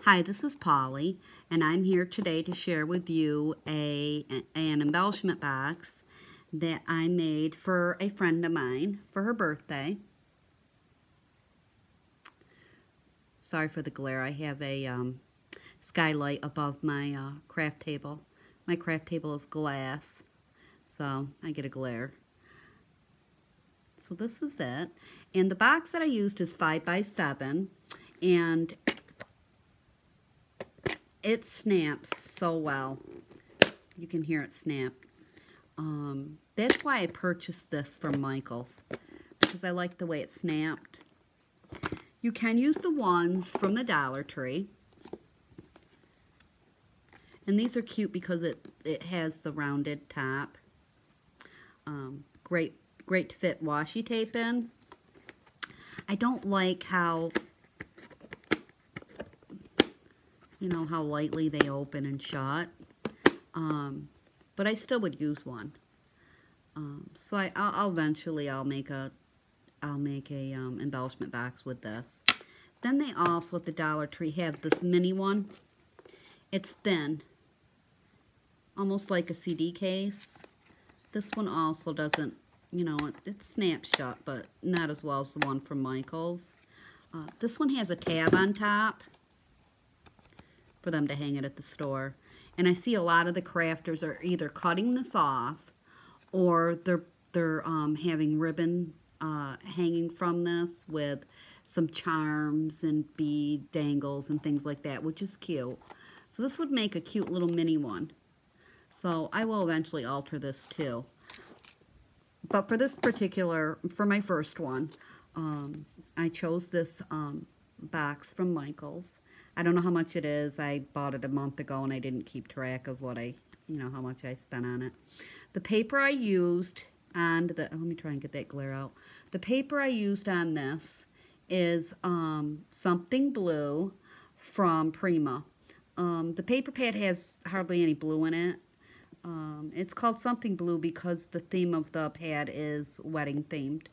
Hi, this is Polly, and I'm here today to share with you an embellishment box that I made for a friend of mine for her birthday. Sorry for the glare. I have a skylight above my craft table. My craft table is glass, so I get a glare. So this is it. And the box that I used is 5x7, and it snaps so well. You can hear it snap. That's why I purchased this from Michael's, because I like the way it snapped. You can use the ones from the Dollar Tree. And these are cute because it has the rounded top. Great to fit washi tape in. I don't like how how lightly they open and shut. But I still would use one. So I'll eventually make a embellishment box with this. Then they also at the Dollar Tree have this mini one. It's thin, almost like a CD case. This one also doesn't, it snaps shut, but not as well as the one from Michael's. This one has a tab on top for them to hang it at the store. And I see a lot of the crafters are either cutting this off or they're having ribbon hanging from this with some charms and bead dangles and things like that, which is cute. So this would make a cute little mini one. So I will eventually alter this too. But for this particular, for my first one, I chose this box from Michael's. I don't know how much it is. I bought it a month ago and I didn't keep track of what how much I spent on it. The paper I used on the, let me try and get that glare out. The paper I used on this is Something Blue from Prima. The paper pad has hardly any blue in it. It's called Something Blue because the theme of the pad is wedding themed.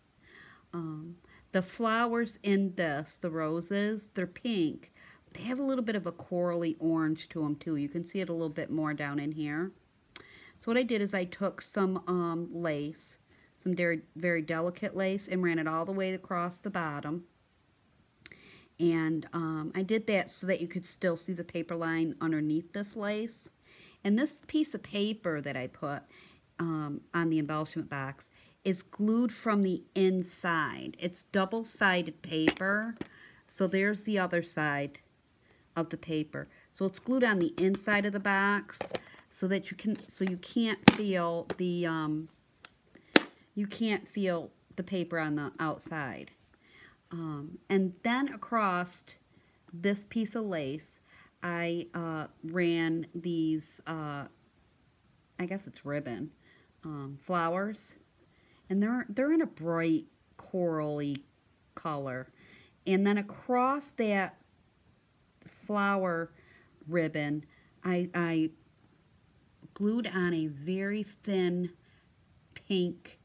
The flowers in this, the roses, they're pink. They have a little bit of a corally orange to them too. You can see it a little bit more down in here. So what I did is I took some lace, some very, very delicate lace, and ran it all the way across the bottom. And I did that so that you could still see the paper line underneath this lace. And this piece of paper that I put on the embellishment box is glued from the inside. It's double-sided paper. So there's the other side of the paper. So it's glued on the inside of the box so that you can't feel the paper on the outside. And then across this piece of lace, I ran these, I guess it's ribbon, flowers, and they're in a bright corally color. And then across that flower ribbon, I glued on a very thin pink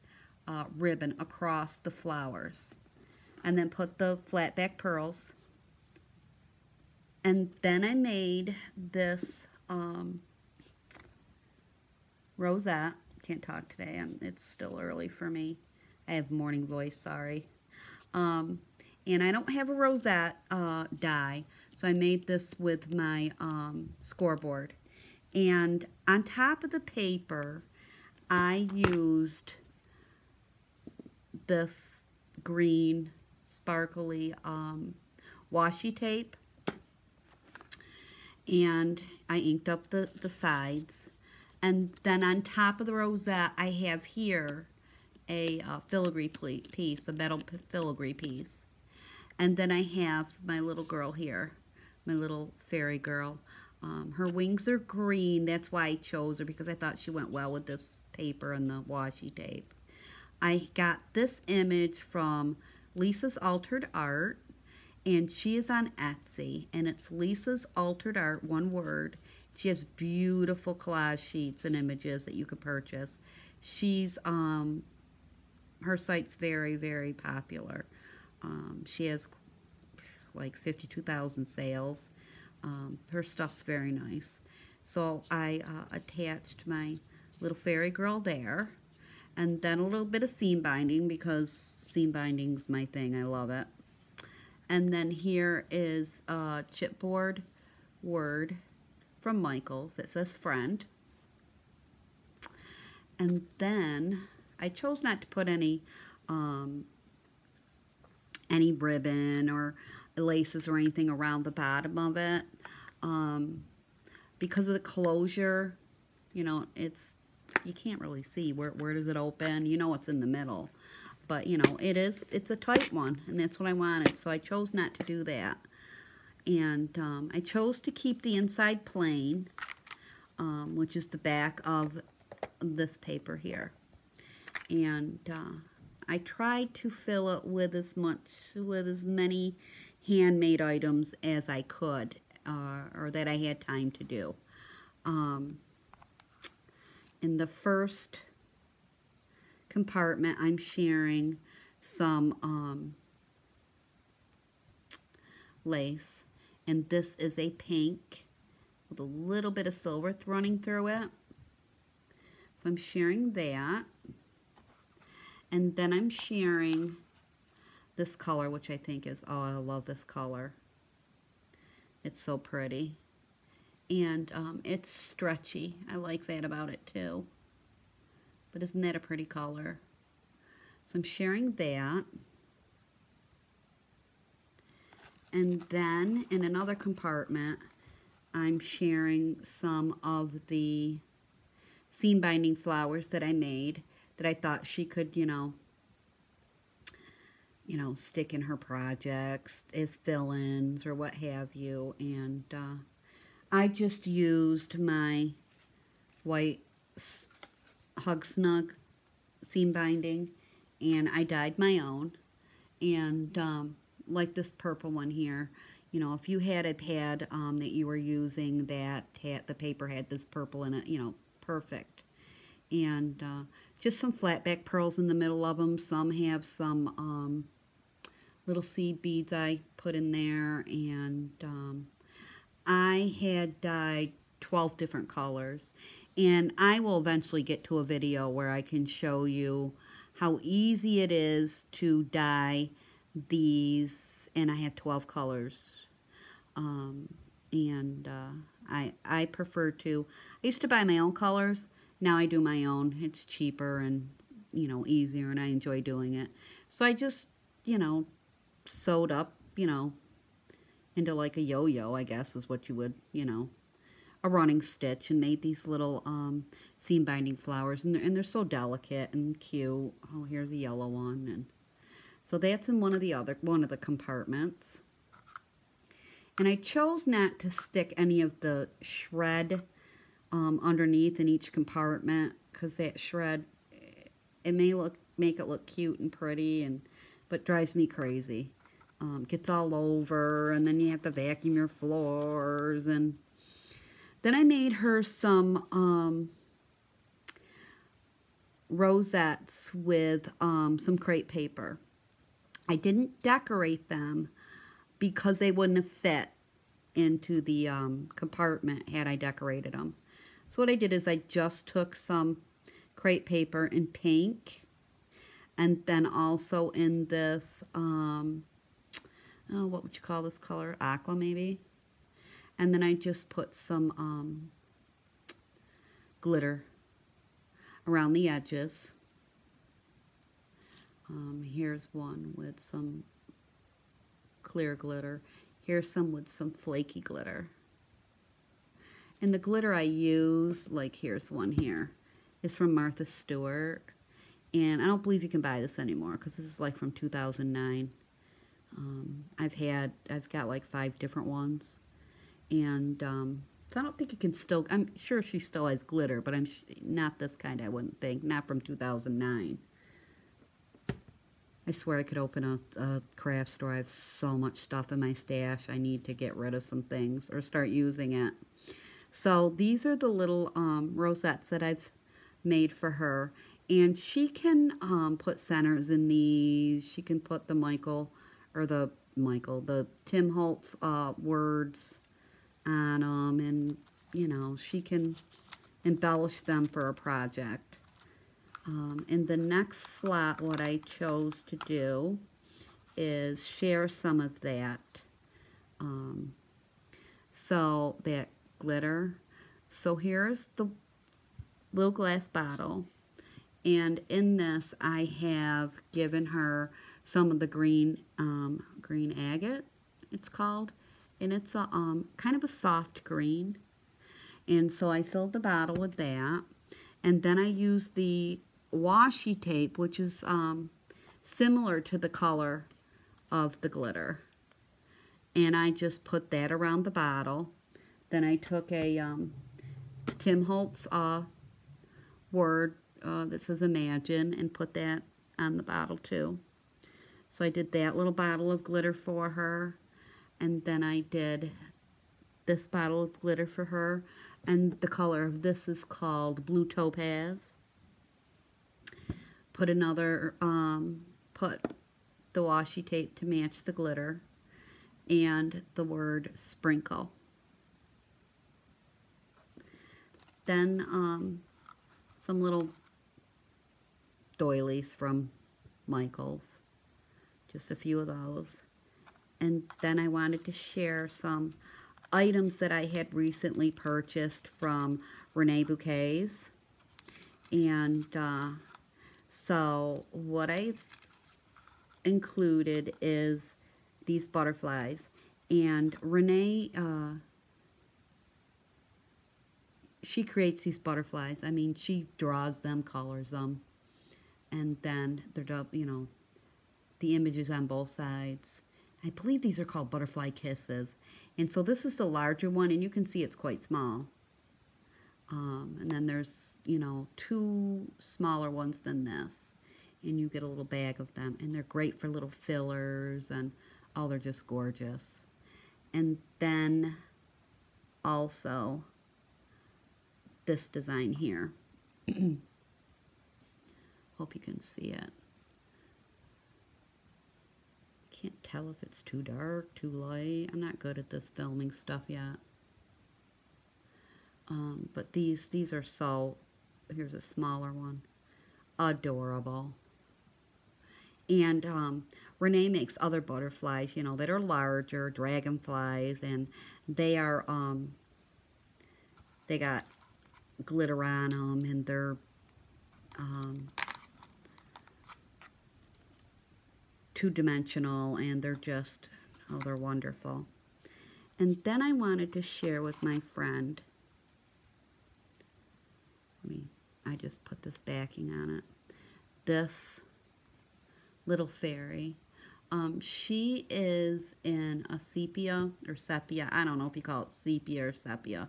ribbon across the flowers, and then put the flat back pearls. And then I made this rosette. Can't talk today. It's still early for me. I have morning voice, sorry. And I don't have a rosette die, so I made this with my scoreboard. And on top of the paper, I used this green, sparkly washi tape. And I inked up the sides. And then on top of the rosette, I have here a filigree piece, a metal filigree piece. And then I have my little girl here, my little fairy girl. Her wings are green. That's why I chose her, because I thought she went well with this paper and the washi tape. I got this image from Lisa's Altered Art. And she is on Etsy, and it's Lisa's Altered Art, one word. She has beautiful collage sheets and images that you could purchase. She's, her site's very, very popular. She has like 52,000 sales. Her stuff's very nice. So I attached my little fairy girl there. And then a little bit of seam binding, because seam binding's my thing. I love it. And then here is a chipboard word from Michaels that says friend. And then I chose not to put any ribbon or laces or anything around the bottom of it, because of the closure. You know, you can't really see where does it open. You know it's in the middle, but you know it's a tight one, and that's what I wanted, so I chose not to do that. And I chose to keep the inside plain, which is the back of this paper here. And I tried to fill it with as many handmade items as I could, or that I had time to do. In the first compartment, I'm sharing some lace, and this is a pink with a little bit of silver running through it. So I'm sharing that. And then I'm sharing this color, which I think is, oh, I love this color. It's so pretty. And it's stretchy. I like that about it too. But isn't that a pretty color? So I'm sharing that. And then in another compartment, I'm sharing some of the seam binding flowers that I made, that I thought she could, you know, stick in her projects as fill-ins or what have you. And I just used my white Hug Snug seam binding, and I dyed my own. And like this purple one here, you know, if you had a pad that you were using that the paper had this purple in it, you know, perfect. And just some flat back pearls in the middle of them. Some have some little seed beads I put in there. And I had dyed 12 different colors. And I will eventually get to a video where I can show you how easy it is to dye these. And I have 12 colors. I prefer to, I used to buy my own colors. Now I do my own. It's cheaper and, you know, easier, and I enjoy doing it. So I just, you know, sewed up, you know, into like a yo-yo, I guess is what you would, you know, a running stitch, and made these little seam binding flowers, and they're so delicate and cute. Oh, here's a yellow one, and so that's in one of the compartments. And I chose not to stick any of the shred underneath in each compartment, because that shred, it may make it look cute and pretty, but drives me crazy. Gets all over, and then you have to vacuum your floors. And then I made her some rosettes with some crepe paper. I didn't decorate them because they wouldn't have fit into the compartment had I decorated them. So what I did is I just took some crepe paper in pink, and then also in this, oh, what would you call this color? Aqua, maybe? And then I just put some glitter around the edges. Here's one with some clear glitter. Here's some with some flaky glitter. And the glitter I use, like here's one here, is from Martha Stewart. And I don't believe you can buy this anymore, because this is like from 2009. I've got like 5 different ones. And so I don't think you can still, I'm sure she still has glitter, but not this kind, I wouldn't think. Not from 2009. I swear I could open a craft store. I have so much stuff in my stash. I need to get rid of some things or start using it. So these are the little rosettes that I've made for her. And she can put centers in these. She can put the the Tim Holtz words on them, and, you know, she can embellish them for a project. In the next slot, what I chose to do is share some of that. So that glitter. So here's the little glass bottle, and in this I have given her some of the green agate, it's called, and it's a kind of a soft green. And so I filled the bottle with that, and then I used the washi tape, which is similar to the color of the glitter, and I just put that around the bottle. Then I took a Tim Holtz word that says imagine, and put that on the bottle too. So I did that little bottle of glitter for her, and then I did this bottle of glitter for her, and the color of this is called Blue Topaz. Put another, put the washi tape to match the glitter, and the word sprinkle. Then some little doilies from Michael's, just a few of those. And then I wanted to share some items that I had recently purchased from Renee Bouquets. And so what I've included is these butterflies. And Renee, she creates these butterflies. I mean, she draws them, colors them, and then they're, you know, the images on both sides. I believe these are called butterfly kisses. And so this is the larger one, and you can see it's quite small. And then there's, you know, 2 smaller ones than this. And you get a little bag of them. And they're great for little fillers, and, oh, they're just gorgeous. And then also this design here. Hope you can see it. Can't tell if it's too dark, too light. I'm not good at this filming stuff yet. But these are so, here's a smaller one, adorable. And Renee makes other butterflies, you know, that are larger, dragonflies, and they are, they got glitter on them, and they're two-dimensional, and they're just, oh, they're wonderful. And then I wanted to share with my friend, I just put this backing on it, this little fairy. She is in a sepia, or sepia, I don't know if you call it sepia or sepia,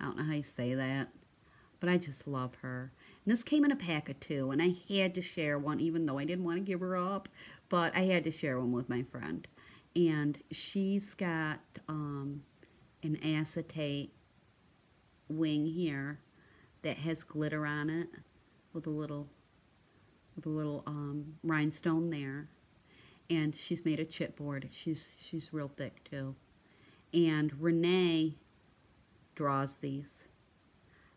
I don't know how you say that, but I just love her. And this came in a pack of 2, and I had to share one, even though I didn't want to give her up, but I had to share one with my friend. And she's got an acetate wing here that has glitter on it with a little rhinestone there. And she's made a chipboard. She's real thick too. And Renee draws these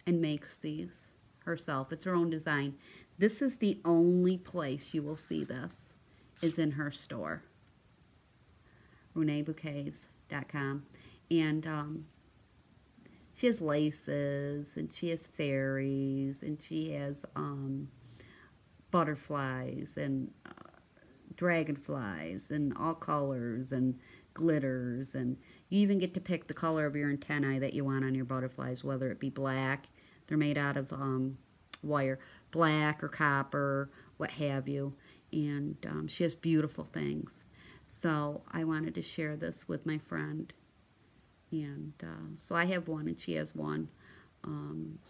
and makes these herself. It's her own design. This is the only place you will see this, is in her store, ReneeBouquets.com. And she has laces, and she has fairies, and she has butterflies, and dragonflies, and all colors, and glitters, and you even get to pick the color of your antennae that you want on your butterflies, whether it be black, they're made out of wire, black or copper, what have you. And she has beautiful things. So I wanted to share this with my friend. And so I have one, and she has one.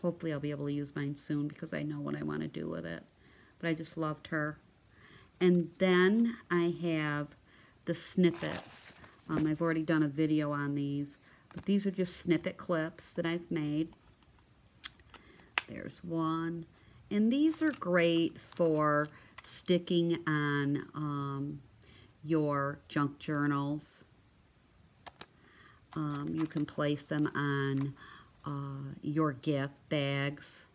Hopefully I'll be able to use mine soon, because I know what I want to do with it. But I just loved her. And then I have the snippets. I've already done a video on these, but these are just snippet clips that I've made. There's one. And these are great for sticking on your junk journals. You can place them on your gift bags,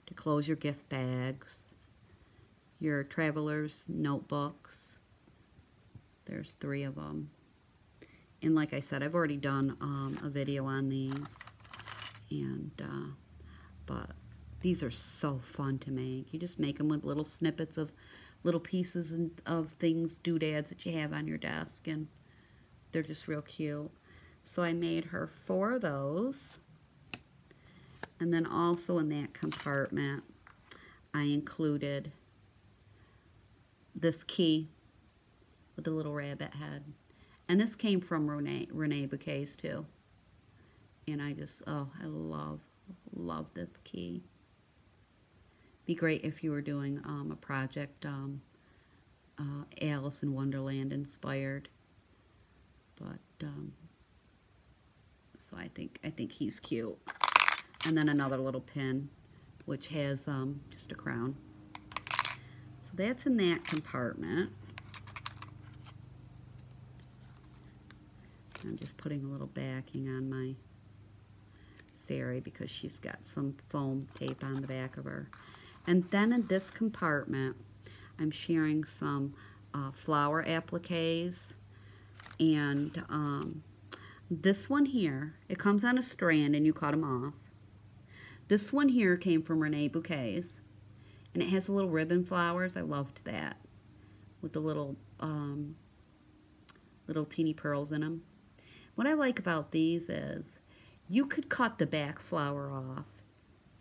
to close your gift bags, your traveler's notebooks. There's 3 of them. And like I said, I've already done a video on these. And, but these are so fun to make. You just make them with little snippets of little pieces of things, doodads that you have on your desk. And they're just real cute. So I made her 4 of those. And then also in that compartment, I included this key with the little rabbit head. And this came from Renee Bouquets too. And I just, oh, I love this key. Be great if you were doing a project Alice in Wonderland inspired. But so I think he's cute. And then another little pin, which has just a crown. So that's in that compartment. I'm just putting a little backing on my fairy because she's got some foam tape on the back of her. And then in this compartment, I'm sharing some flower appliques. And this one here, it comes on a strand and you cut them off. This one here came from Renee Bouquets. And it has the little ribbon flowers. I loved that. With the little teeny pearls in them. What I like about these is you could cut the back flower off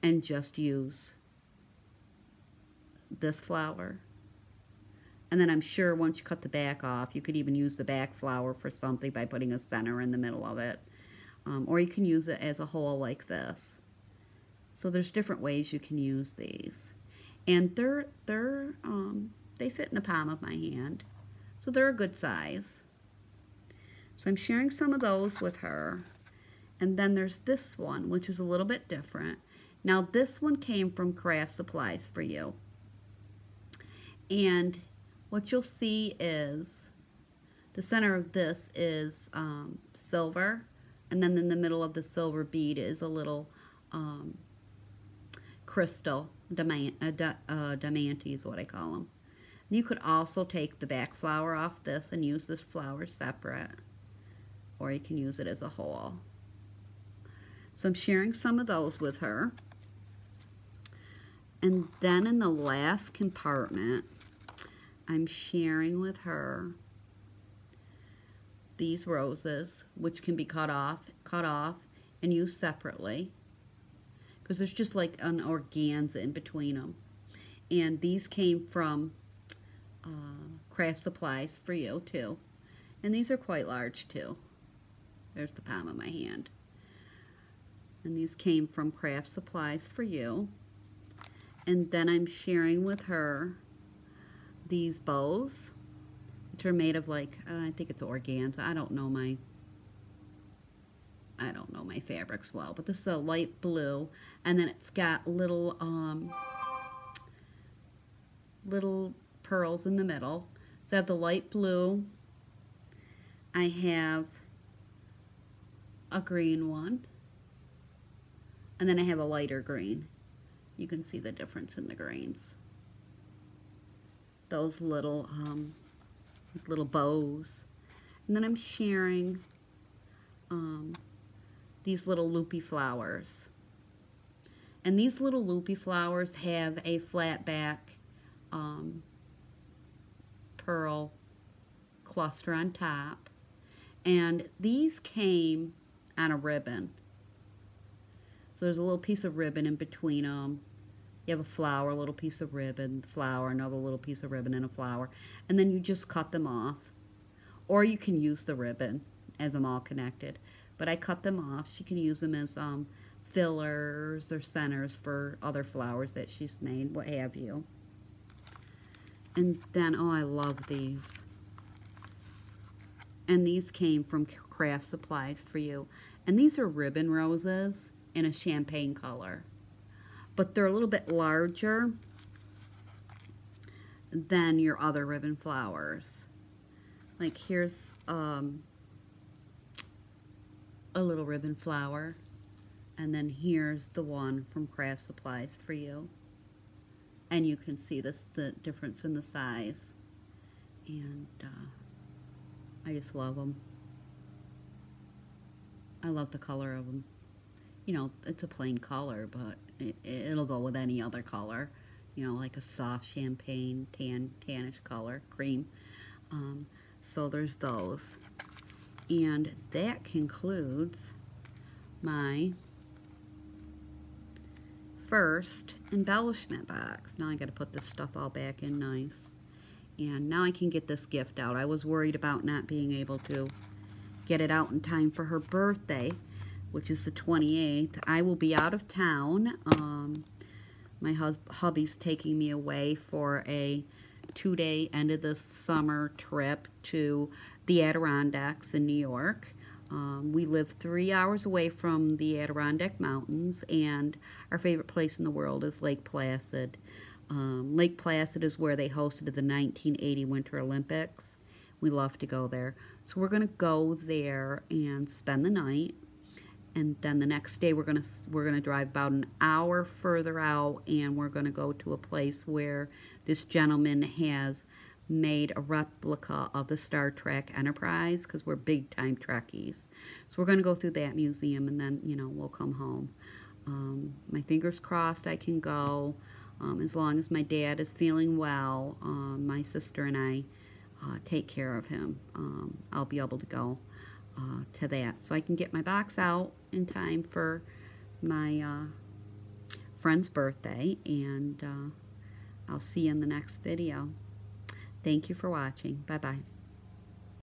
and just use this flower. And then I'm sure once you cut the back off, you could even use the back flower for something by putting a center in the middle of it. Or you can use it as a whole like this. So there's different ways you can use these. And they fit in the palm of my hand. So they're a good size. So I'm sharing some of those with her. And then there's this one, which is a little bit different. Now this one came from Craft Supplies for You. And what you'll see is the center of this is silver. And then in the middle of the silver bead is a little crystal, diamante is what I call them. You could also take the back flower off this and use this flower separate. Or you can use it as a whole. So I'm sharing some of those with her. And then in the last compartment, I'm sharing with her these roses, which can be cut off and used separately. Because there's just like an organza in between them. And these came from Craft Supplies for You too. And these are quite large too. There's the palm of my hand. And these came from Craft Supplies for You. And then I'm sharing with her these bows, which are made of like, I think it's organza. I don't know my fabrics well, but this is a light blue, and then it's got little pearls in the middle. So I have the light blue. I have a green one, and then I have a lighter green. You can see the difference in the greens. Those little bows. And then I'm sharing these little loopy flowers. And these little loopy flowers have a flat back pearl cluster on top. And these came on a ribbon. So there's a little piece of ribbon in between them. You have a flower, a little piece of ribbon, flower, another little piece of ribbon, and a flower. And then you just cut them off. Or you can use the ribbon as them all connected. But I cut them off. She can use them as fillers or centers for other flowers that she's made, what have you. And then, oh, I love these. And these came from Craft Supplies for You. And these are ribbon roses in a champagne color. But they're a little bit larger than your other ribbon flowers. Like here's a little ribbon flower. And then here's the one from Craft Supplies for You. And you can see this, the difference in the size. And I just love them. I love the color of them. You know, it's a plain color, but it'll go with any other color. You know, like a soft champagne, tannish color, cream. So there's those. And that concludes my first embellishment box. Now I got to put this stuff all back in nice. And now I can get this gift out. I was worried about not being able to get it out in time for her birthday, which is the 28th. I will be out of town. My hubby's taking me away for a 2-day end of the summer trip to the Adirondacks in New York. We live 3 hours away from the Adirondack Mountains, and our favorite place in the world is Lake Placid. Lake Placid is where they hosted the 1980 Winter Olympics. We love to go there. So we're going to go there and spend the night. And then the next day we're gonna drive about an hour further out, and we're gonna go to a place where this gentleman has made a replica of the Star Trek Enterprise, because we're big time Trekkies. So we're gonna go through that museum, and then, you know, we'll come home. My fingers crossed I can go. As long as my dad is feeling well, my sister and I take care of him. I'll be able to go to that, so I can get my box out in time for my friend's birthday, and I'll see you in the next video. Thank you for watching. Bye-bye.